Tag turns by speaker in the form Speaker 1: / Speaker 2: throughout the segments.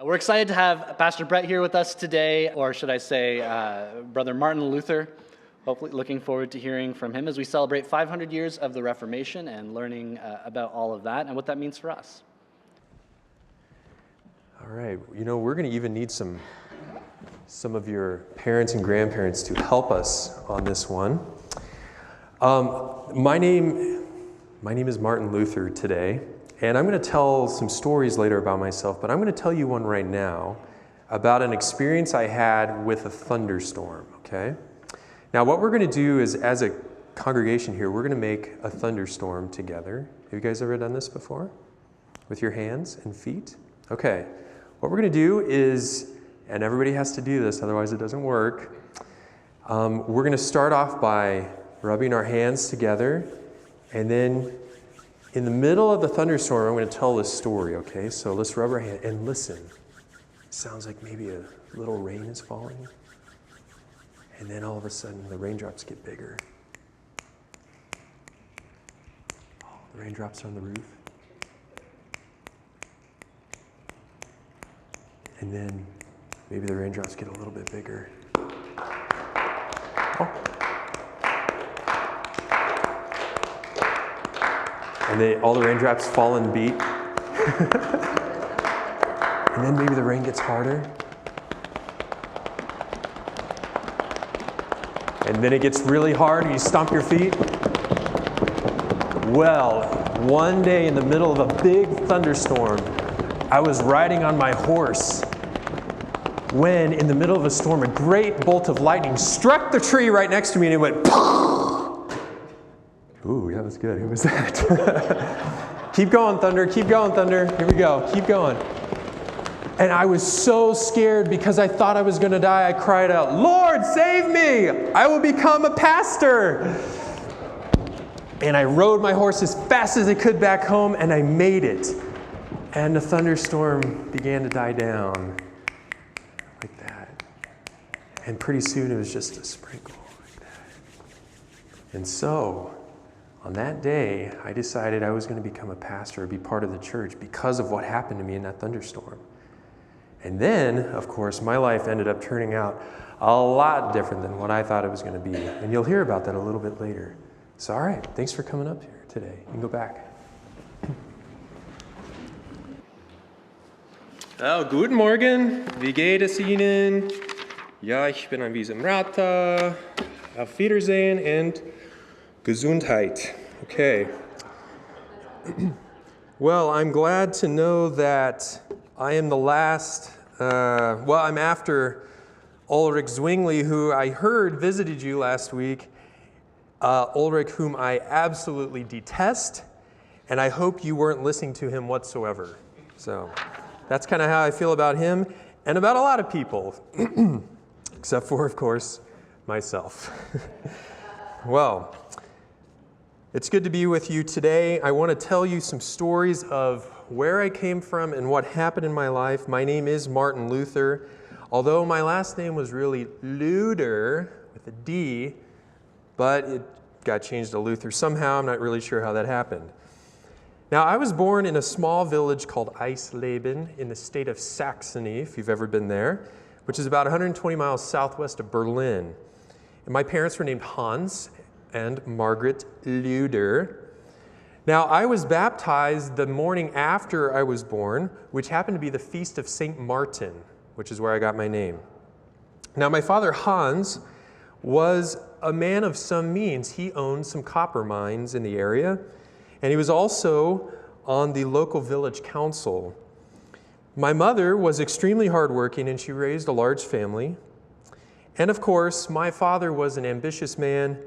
Speaker 1: We're excited to have Pastor Brett here with us today, or should I say Brother Martin Luther. Hopefully looking forward to hearing from him as we celebrate 500 years of the Reformation and learning about all of that and what that means for us.
Speaker 2: All right, we're going to even need some of your parents and grandparents to help us on this one. My name is Martin Luther today. And I'm going to tell some stories later about myself, but I'm going to tell you one right now about an experience I had with a thunderstorm, okay? Now, what we're going to do is, as a congregation here, we're going to make a thunderstorm together. Have you guys ever done this before? With your hands and feet? Okay. What we're going to do is, and everybody has to do this, otherwise it doesn't work, we're going to start off by rubbing our hands together, and then in the middle of the thunderstorm, I'm going to tell this story, okay? So let's rub our hand and listen. It sounds like maybe a little rain is falling. And then all of a sudden, the raindrops get bigger. Oh, the raindrops are on the roof. And then maybe the raindrops get a little bit bigger. Oh. And all the raindrops fall and beat. And then maybe the rain gets harder. And then it gets really hard and you stomp your feet. Well, one day in the middle of a big thunderstorm, I was riding on my horse when, in the middle of a storm, a great bolt of lightning struck the tree right next to me and it went Ooh, that was good. Who was that? Keep going, thunder. Keep going, thunder. Here we go. Keep going. And I was so scared because I thought I was going to die. I cried out, "Lord, save me! I will become a pastor!" And I rode my horse as fast as I could back home, and I made it. And the thunderstorm began to die down like that. And pretty soon it was just a sprinkle like that. And so, on that day, I decided I was going to become a pastor or be part of the church because of what happened to me in that thunderstorm. And then, of course, my life ended up turning out a lot different than what I thought it was going to be. And you'll hear about that a little bit later. So, all right, thanks for coming up here today. You can go back. Oh, guten Morgen. Wie geht es Ihnen? Ja, ich bin ein bisschen Rata. Auf Wiedersehen and Gesundheit. Okay. Well, I'm glad to know that I am the last, I'm after Ulrich Zwingli, who I heard visited you last week. Ulrich, whom I absolutely detest, and I hope you weren't listening to him whatsoever. So that's kind of how I feel about him and about a lot of people, except for, of course, myself. Well, it's good to be with you today. I want to tell you some stories of where I came from and what happened in my life. My name is Martin Luther. Although my last name was really Luder with a D, but it got changed to Luther somehow. I'm not really sure how that happened. Now, I was born in a small village called Eisleben in the state of Saxony, if you've ever been there, which is about 120 miles southwest of Berlin. And my parents were named Hans and Margaret Luder. Now, I was baptized the morning after I was born, which happened to be the feast of St. Martin, which is where I got my name. Now, my father, Hans, was a man of some means. He owned some copper mines in the area, and he was also on the local village council. My mother was extremely hardworking, and she raised a large family. And of course, my father was an ambitious man,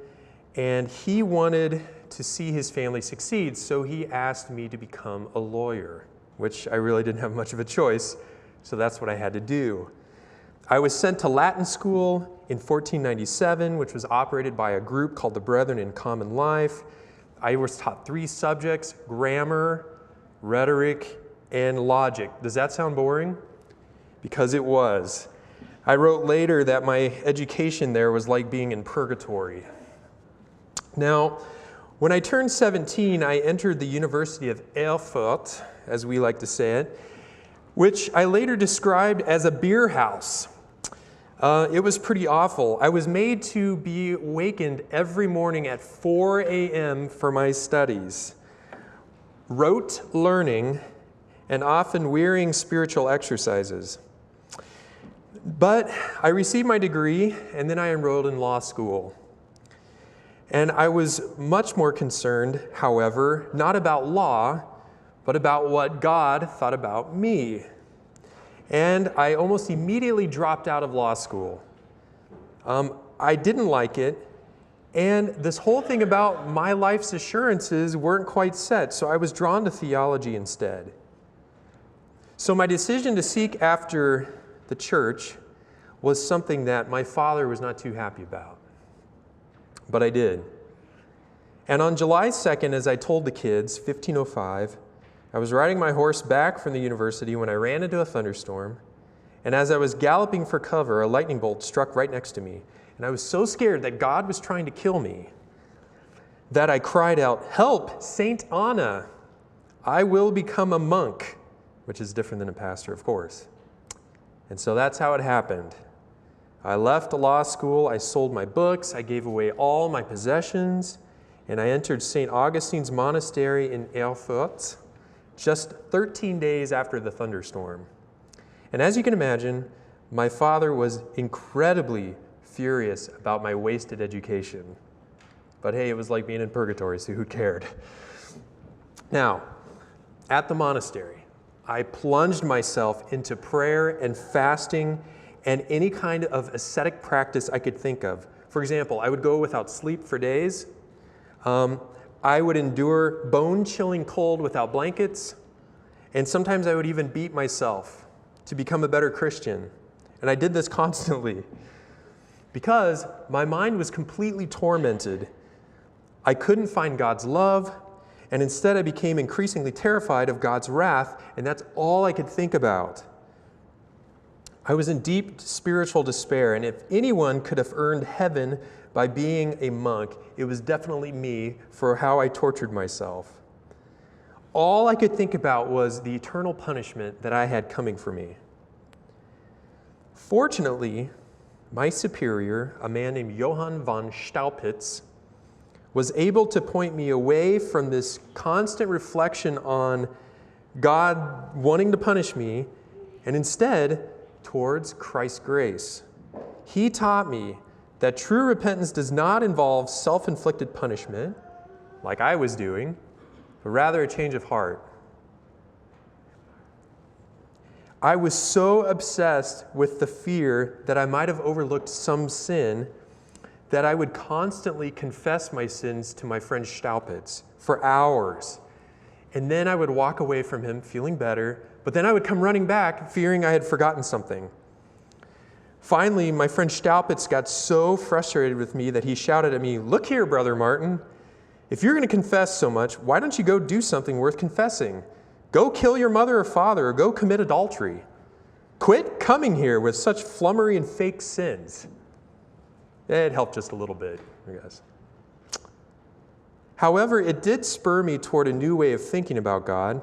Speaker 2: and he wanted to see his family succeed, so he asked me to become a lawyer, which I really didn't have much of a choice, so that's what I had to do. I was sent to Latin school in 1497, which was operated by a group called the Brethren in Common Life. I was taught 3 subjects: grammar, rhetoric, and logic. Does that sound boring? Because it was. I wrote later that my education there was like being in purgatory. Now, when I turned 17, I entered the University of Erfurt, as we like to say it, which I later described as a beer house. It was pretty awful. I was made to be awakened every morning at 4 a.m. for my studies. Rote learning and often wearying spiritual exercises. But I received my degree, and then I enrolled in law school. And I was much more concerned, however, not about law, but about what God thought about me. And I almost immediately dropped out of law school. I didn't like it, and this whole thing about my life's assurances weren't quite set, so I was drawn to theology instead. So my decision to seek after the church was something that my father was not too happy about. But I did. And on July 2nd, as I told the kids, 1505, I was riding my horse back from the university when I ran into a thunderstorm, and as I was galloping for cover, a lightning bolt struck right next to me, and I was so scared that God was trying to kill me that I cried out, "Help, Saint Anna! I will become a monk," which is different than a pastor, of course. And so that's how it happened. I left law school, I sold my books, I gave away all my possessions, and I entered St. Augustine's monastery in Erfurt, just 13 days after the thunderstorm. And as you can imagine, my father was incredibly furious about my wasted education. But hey, it was like being in purgatory, so who cared? Now, at the monastery, I plunged myself into prayer and fasting and any kind of ascetic practice I could think of. For example, I would go without sleep for days. I would endure bone-chilling cold without blankets, and sometimes I would even beat myself to become a better Christian. And I did this constantly because my mind was completely tormented. I couldn't find God's love, and instead I became increasingly terrified of God's wrath, and that's all I could think about. I was in deep spiritual despair, and if anyone could have earned heaven by being a monk, it was definitely me for how I tortured myself. All I could think about was the eternal punishment that I had coming for me. Fortunately, my superior, a man named Johann von Staupitz, was able to point me away from this constant reflection on God wanting to punish me, and instead towards Christ's grace. He taught me that true repentance does not involve self-inflicted punishment, like I was doing, but rather a change of heart. I was so obsessed with the fear that I might have overlooked some sin that I would constantly confess my sins to my friend Staupitz for hours. And then I would walk away from him feeling better, but then I would come running back fearing I had forgotten something. Finally, my friend Staupitz got so frustrated with me that he shouted at me, "Look here, Brother Martin, if you're going to confess so much, why don't you go do something worth confessing? Go kill your mother or father, or go commit adultery. Quit coming here with such flummery and fake sins." It helped just a little bit, I guess. However, it did spur me toward a new way of thinking about God.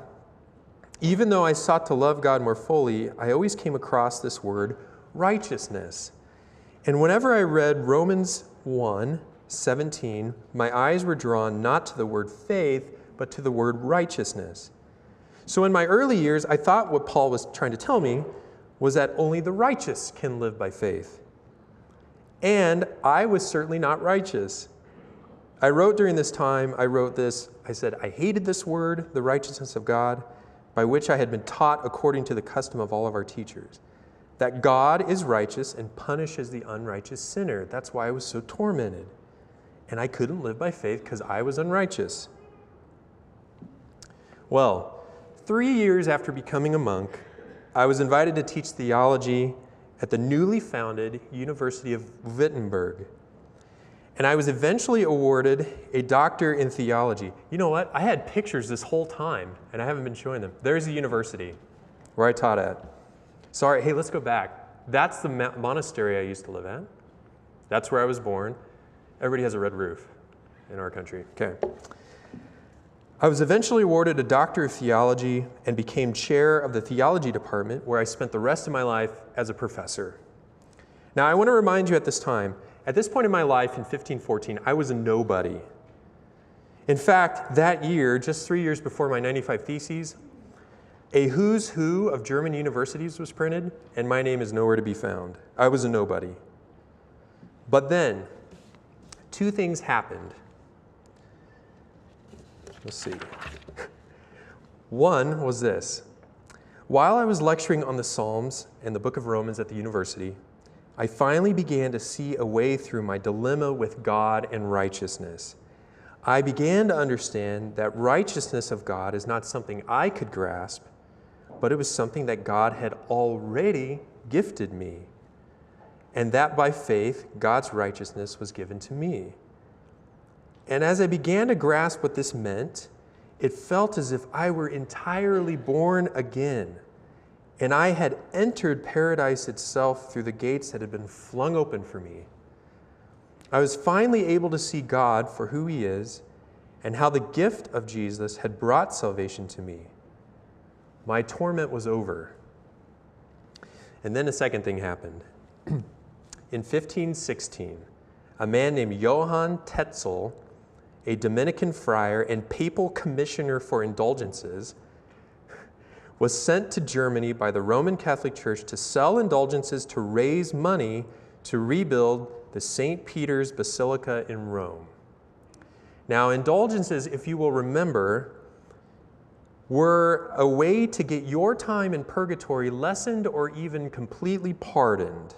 Speaker 2: Even though I sought to love God more fully, I always came across this word, righteousness. And whenever I read Romans 1:17, my eyes were drawn not to the word faith, but to the word righteousness. So in my early years, I thought what Paul was trying to tell me was that only the righteous can live by faith. And I was certainly not righteous. I wrote during this time, I said, I hated this word, the righteousness of God, by which I had been taught according to the custom of all of our teachers, that God is righteous and punishes the unrighteous sinner. That's why I was so tormented. And I couldn't live by faith because I was unrighteous. Well, 3 years after becoming a monk, I was invited to teach theology at the newly founded University of Wittenberg. And I was eventually awarded a doctor in theology. You know what? I had pictures this whole time, and I haven't been showing them. There's the university where I taught at. Sorry, hey, let's go back. That's the monastery I used to live at. That's where I was born. Everybody has a red roof in our country. Okay. I was eventually awarded a Doctor of Theology and became chair of the theology department, where I spent the rest of my life as a professor. Now, I want to remind you at this point in my life in 1514, I was a nobody. In fact, that year, just 3 years before my 95 Theses, a who's who of German universities was printed, and my name is nowhere to be found. I was a nobody. But then, two things happened. Let's see. One was this. While I was lecturing on the Psalms and the book of Romans at the university, I finally began to see a way through my dilemma with God and righteousness. I began to understand that righteousness of God is not something I could grasp, but it was something that God had already gifted me, and that by faith, God's righteousness was given to me. And as I began to grasp what this meant, it felt as if I were entirely born again, and I had entered paradise itself through the gates that had been flung open for me. I was finally able to see God for who He is and how the gift of Jesus had brought salvation to me. My torment was over. And then a second thing happened. In 1516, a man named Johann Tetzel, a Dominican friar and papal commissioner for indulgences, was sent to Germany by the Roman Catholic Church to sell indulgences to raise money to rebuild the St. Peter's Basilica in Rome. Now, indulgences, if you will remember, were a way to get your time in purgatory lessened or even completely pardoned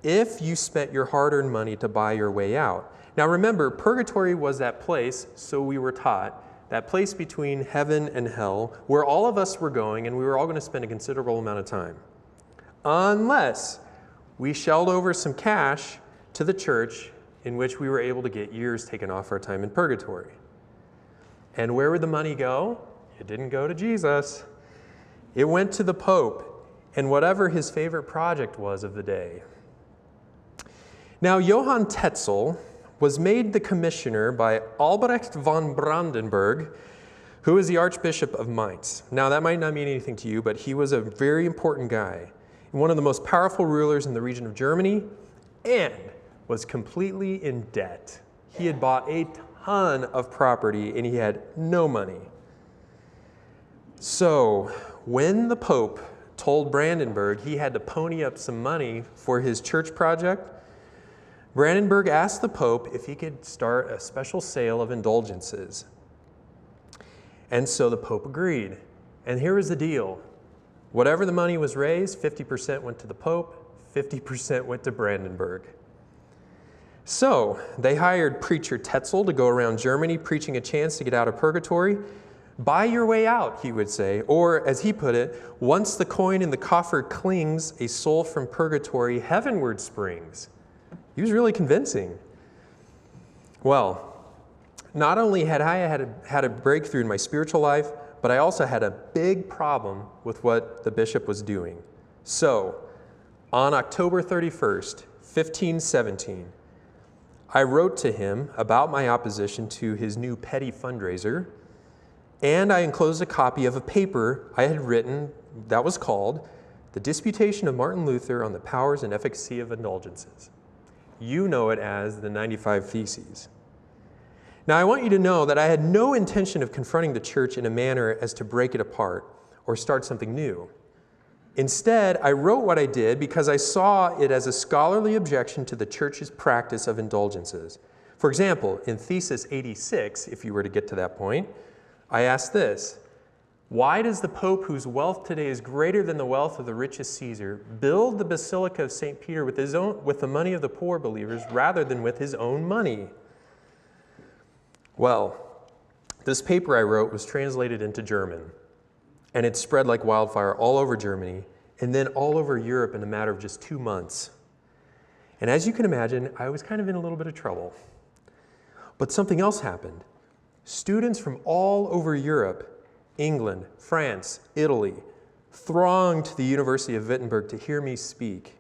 Speaker 2: if you spent your hard-earned money to buy your way out. Now remember, purgatory was that place, so we were taught, that place between heaven and hell, where all of us were going, and we were all going to spend a considerable amount of time. Unless we shelled over some cash to the church, in which we were able to get years taken off our time in purgatory. And where would the money go? It didn't go to Jesus. It went to the Pope, and whatever his favorite project was of the day. Now, Johann Tetzel was made the commissioner by Albrecht von Brandenburg, who was the Archbishop of Mainz. Now, that might not mean anything to you, but he was a very important guy, one of the most powerful rulers in the region of Germany, and was completely in debt. He had bought a ton of property, and he had no money. So, when the Pope told Brandenburg he had to pony up some money for his church project, Brandenburg asked the Pope if he could start a special sale of indulgences. And so the Pope agreed. And here was the deal. Whatever the money was raised, 50% went to the Pope, 50% went to Brandenburg. So they hired preacher Tetzel to go around Germany preaching a chance to get out of purgatory. Buy your way out, he would say. Or, as he put it, once the coin in the coffer clings, a soul from purgatory heavenward springs. He was really convincing. Well, not only had I had a breakthrough in my spiritual life, but I also had a big problem with what the bishop was doing. So, on October 31st, 1517, I wrote to him about my opposition to his new petty fundraiser, and I enclosed a copy of a paper I had written that was called The Disputation of Martin Luther on the Powers and Efficacy of Indulgences. You know it as the 95 Theses. Now, I want you to know that I had no intention of confronting the church in a manner as to break it apart or start something new. Instead, I wrote what I did because I saw it as a scholarly objection to the church's practice of indulgences. For example, in Thesis 86, if you were to get to that point, I asked this: why does the Pope, whose wealth today is greater than the wealth of the richest Caesar, build the Basilica of St. Peter with the money of the poor believers rather than with his own money? Well, this paper I wrote was translated into German, and it spread like wildfire all over Germany and then all over Europe in a matter of just 2 months. And as you can imagine, I was kind of in a little bit of trouble. But something else happened. Students from all over Europe, England, France, Italy, thronged to the University of Wittenberg to hear me speak.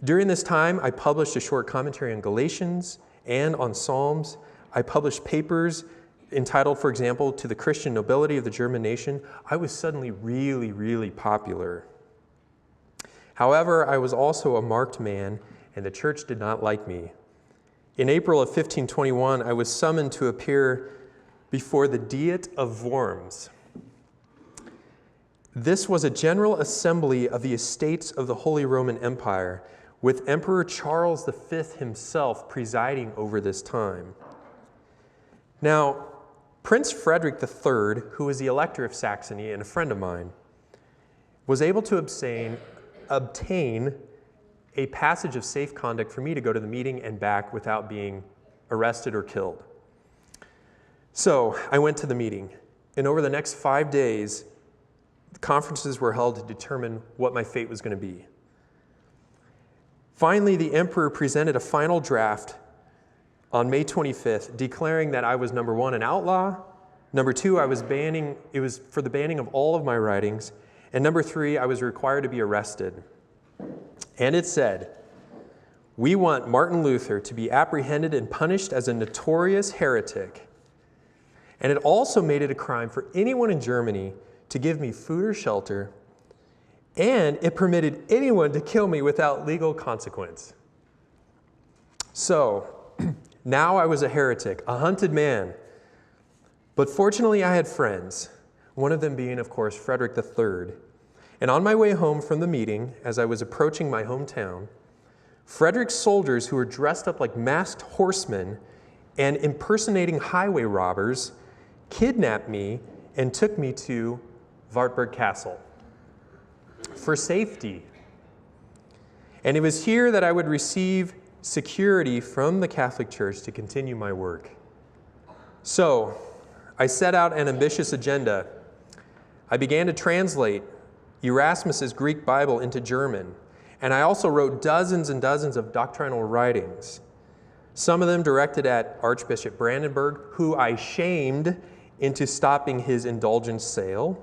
Speaker 2: During this time, I published a short commentary on Galatians and on Psalms. I published papers entitled, for example, To the Christian Nobility of the German Nation, I was suddenly really, really popular. However, I was also a marked man, and the church did not like me. In April of 1521, I was summoned to appear before the Diet of Worms. This was a general assembly of the estates of the Holy Roman Empire, with Emperor Charles V himself presiding over this time. Now, Prince Frederick III, who was the Elector of Saxony and a friend of mine, was able to obtain a passage of safe conduct for me to go to the meeting and back without being arrested or killed. So I went to the meeting, and over the next 5 days, conferences were held to determine what my fate was going to be. Finally, the emperor presented a final draft on May 25th, declaring that I was, number one, an outlaw, number two, it was for the banning of all of my writings, and number three, I was required to be arrested. And it said, "We want Martin Luther to be apprehended and punished as a notorious heretic." And it also made it a crime for anyone in Germany to give me food or shelter, and it permitted anyone to kill me without legal consequence. So, now I was a heretic, a hunted man. But fortunately, I had friends, one of them being, of course, Frederick III. And on my way home from the meeting, as I was approaching my hometown, Frederick's soldiers, who were dressed up like masked horsemen and impersonating highway robbers, kidnapped me and took me to Wartburg Castle for safety. And it was here that I would receive security from the Catholic Church to continue my work. So, I set out an ambitious agenda. I began to translate Erasmus's Greek Bible into German, and I also wrote dozens and dozens of doctrinal writings, some of them directed at Archbishop Brandenburg, who I shamed into stopping his indulgence sale.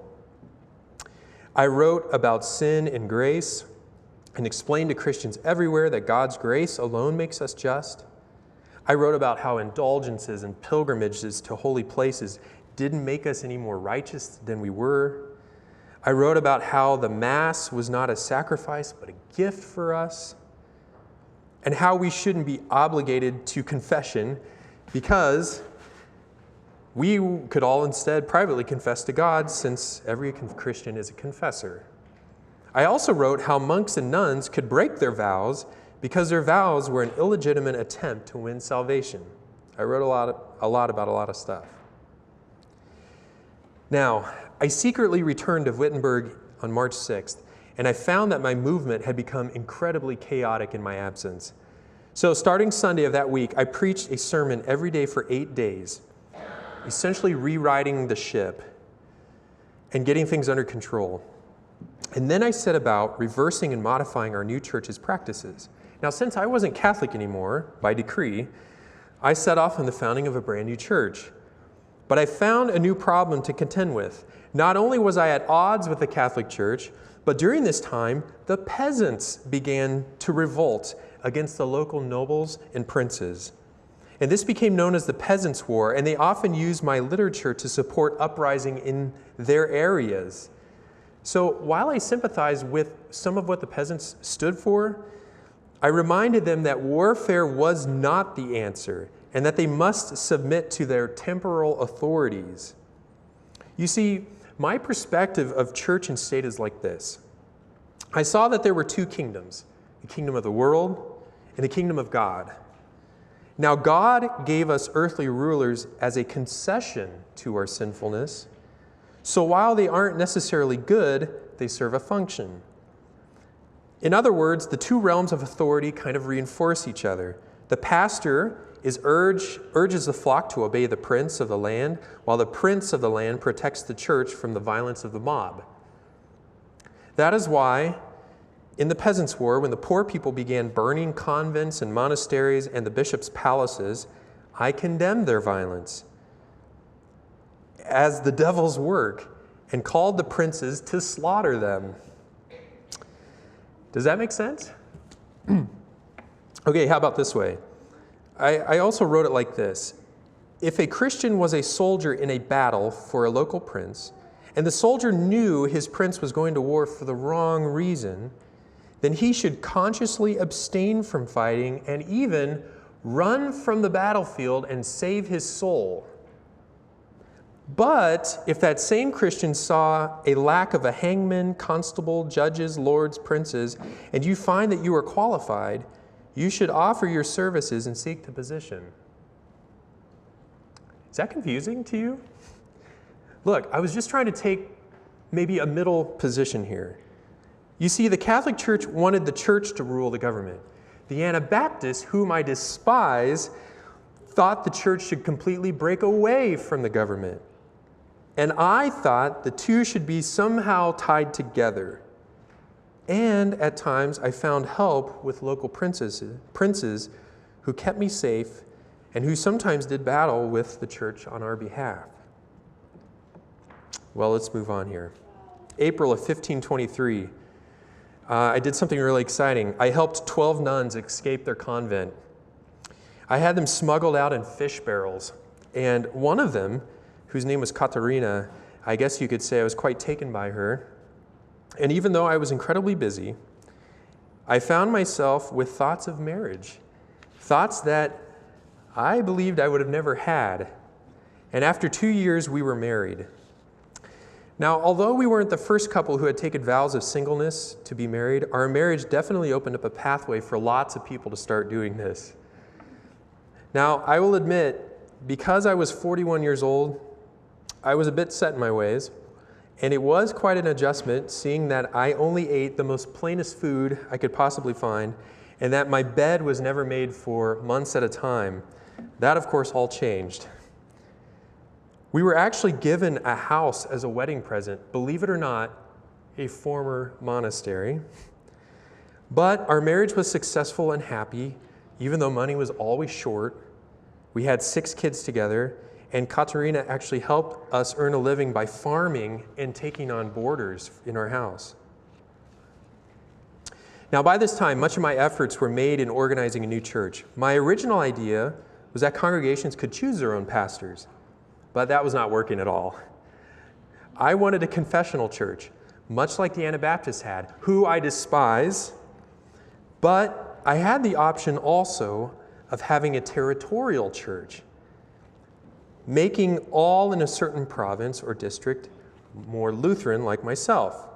Speaker 2: I wrote about sin and grace and explained to Christians everywhere that God's grace alone makes us just. I wrote about how indulgences and pilgrimages to holy places didn't make us any more righteous than we were. I wrote about how the Mass was not a sacrifice but a gift for us, and how we shouldn't be obligated to confession because we could all instead privately confess to God, since every Christian is a confessor. I also wrote how monks and nuns could break their vows because their vows were an illegitimate attempt to win salvation. I wrote a lot about a lot of stuff. Now, I secretly returned to Wittenberg on March 6th, and I found that my movement had become incredibly chaotic in my absence. So starting Sunday of that week, I preached a sermon every day for 8 days, essentially rewriting the ship and getting things under control. And then I set about reversing and modifying our new church's practices. Now, since I wasn't Catholic anymore, by decree, I set off on the founding of a brand new church. But I found a new problem to contend with. Not only was I at odds with the Catholic Church, but during this time, the peasants began to revolt against the local nobles and princes. And this became known as the Peasants' War, and they often used my literature to support uprising in their areas. So while I sympathized with some of what the peasants stood for, I reminded them that warfare was not the answer, and that they must submit to their temporal authorities. You see, my perspective of church and state is like this. I saw that there were two kingdoms, the kingdom of the world and the kingdom of God. Now, God gave us earthly rulers as a concession to our sinfulness. So while they aren't necessarily good, they serve a function. In other words, the two realms of authority kind of reinforce each other. The pastor urges the flock to obey the prince of the land, while the prince of the land protects the church from the violence of the mob. That is why, in the Peasants' War, when the poor people began burning convents and monasteries and the bishops' palaces, I condemned their violence as the devil's work and called the princes to slaughter them. Does that make sense? Okay, how about this way? I also wrote it like this. if a Christian was a soldier in a battle for a local prince, and the soldier knew his prince was going to war for the wrong reason, then he should consciously abstain from fighting and even run from the battlefield and save his soul. But if that same Christian saw a lack of a hangman, constable, judges, lords, princes, and you find that you are qualified, you should offer your services and seek the position. Is that confusing to you? Look, I was just trying to take maybe a middle position here. You see, the Catholic Church wanted the church to rule the government. The Anabaptists, whom I despise, thought the church should completely break away from the government. And I thought the two should be somehow tied together. And at times I found help with local princes who kept me safe and who sometimes did battle with the church on our behalf. Well, let's move on here. April of 1523, I did something really exciting. I helped 12 nuns escape their convent. I had them smuggled out in fish barrels, and one of them, whose name was Katerina, I guess you could say I was quite taken by her. And even though I was incredibly busy, I found myself with thoughts of marriage, thoughts that I believed I would have never had. And after 2 years, we were married. Now, although we weren't the first couple who had taken vows of singleness to be married, our marriage definitely opened up a pathway for lots of people to start doing this. Now, I will admit, because I was 41 years old, I was a bit set in my ways, and it was quite an adjustment seeing that I only ate the most plainest food I could possibly find, and that my bed was never made for months at a time. That, of course, all changed. We were actually given a house as a wedding present, believe it or not, a former monastery. But our marriage was successful and happy, even though money was always short. We had 6 kids together, and Katerina actually helped us earn a living by farming and taking on boarders in our house. Now, by this time, much of my efforts were made in organizing a new church. My original idea was that congregations could choose their own pastors, but that was not working at all. I wanted a confessional church, much like the Anabaptists had, who I despise, but I had the option also of having a territorial church, making all in a certain province or district more Lutheran like myself,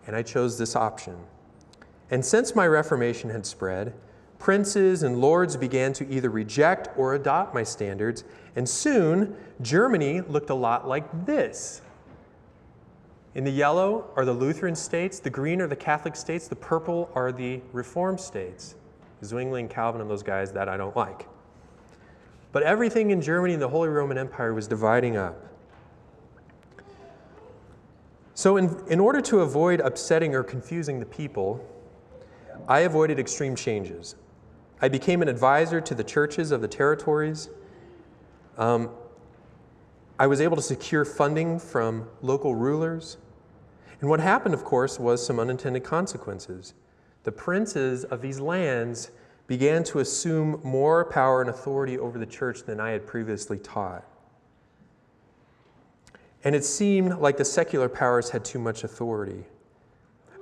Speaker 2: and I chose this option. And since my Reformation had spread, princes and lords began to either reject or adopt my standards, and soon Germany looked a lot like this. In the yellow are the Lutheran states, the green are the Catholic states, the purple are the Reformed states. Zwingli and Calvin and those guys that I don't like. But everything in Germany and the Holy Roman Empire was dividing up. So in order to avoid upsetting or confusing the people, I avoided extreme changes. I became an advisor to the churches of the territories. I was able to secure funding from local rulers. And what happened, of course, was some unintended consequences. The princes of these lands began to assume more power and authority over the church than I had previously taught. And it seemed like the secular powers had too much authority.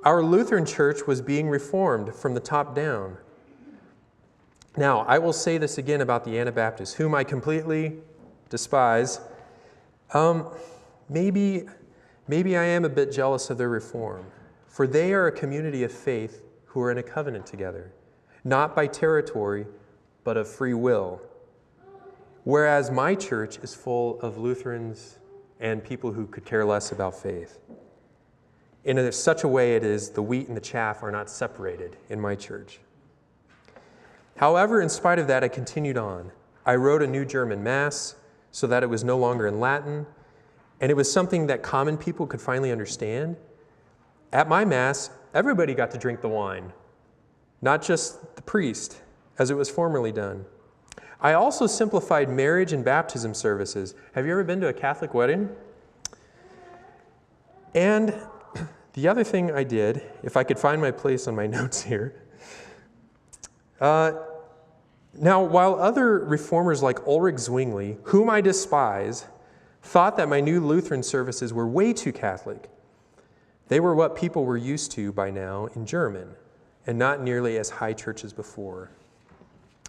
Speaker 2: Our Lutheran church was being reformed from the top down. Now, I will say this again about the Anabaptists, whom I completely despise. Maybe I am a bit jealous of their reform, for they are a community of faith who are in a covenant together, not by territory, but of free will. Whereas my church is full of Lutherans and people who could care less about faith. In such a way it is the wheat and the chaff are not separated in my church. However, in spite of that, I continued on. I wrote a new German Mass so that it was no longer in Latin, and it was something that common people could finally understand. At my Mass, everybody got to drink the wine, not just the priest, as it was formerly done. I also simplified marriage and baptism services. Have you ever been to a Catholic wedding? And the other thing I did, if I could find my place on my notes here, Now, while other reformers like Ulrich Zwingli, whom I despise, thought that my new Lutheran services were way too Catholic, they were what people were used to by now in German, and not nearly as high church as before.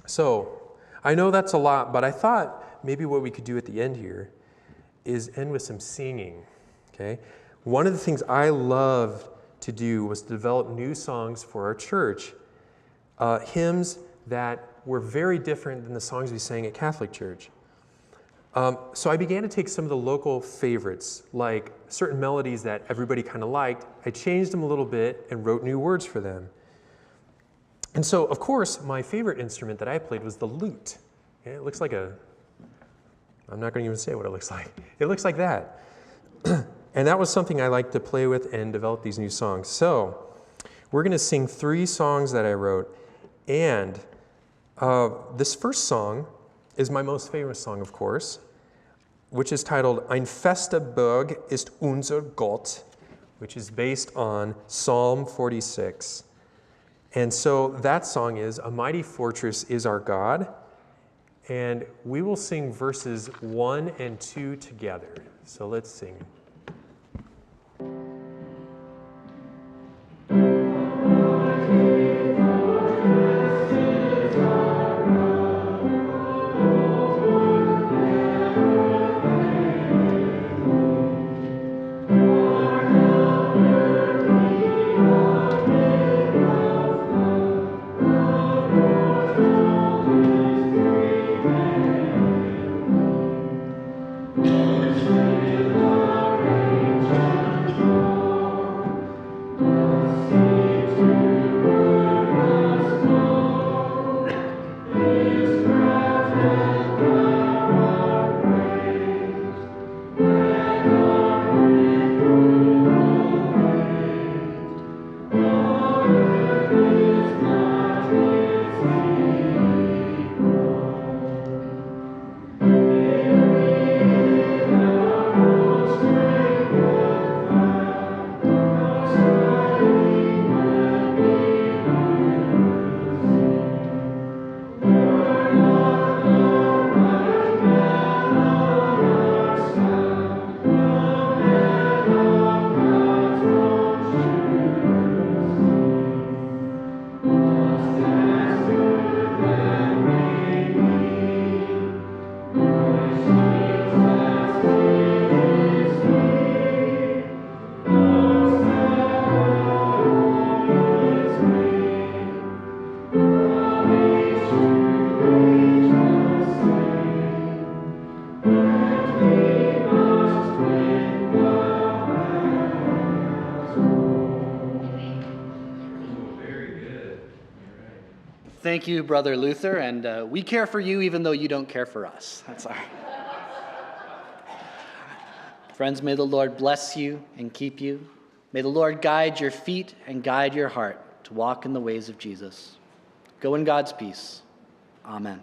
Speaker 2: So, I know that's a lot, but I thought maybe what we could do at the end here is end with some singing, okay? One of the things I loved to do was to develop new songs for our church, hymns that were very different than the songs we sang at Catholic Church. So I began to take some of the local favorites, like certain melodies that everybody kind of liked. I changed them a little bit and wrote new words for them. And so, of course, my favorite instrument that I played was the lute. Okay, it looks like I'm not going to even say what it looks like. It looks like that. And that was something I liked to play with and develop these new songs. So we're going to sing 3 songs that I wrote. And this first song is my most famous song, of course, which is titled Ein fester Burg ist unser Gott, which is based on Psalm 46. And so that song is, A Mighty Fortress is Our God. And we will sing verses 1 and 2 together. So let's sing.
Speaker 1: Thank you, Brother Luther, and we care for you even though you don't care for us. That's all right. Friends, may the Lord bless you and keep you. May the Lord guide your feet and guide your heart to walk in the ways of Jesus. Go in God's peace. Amen.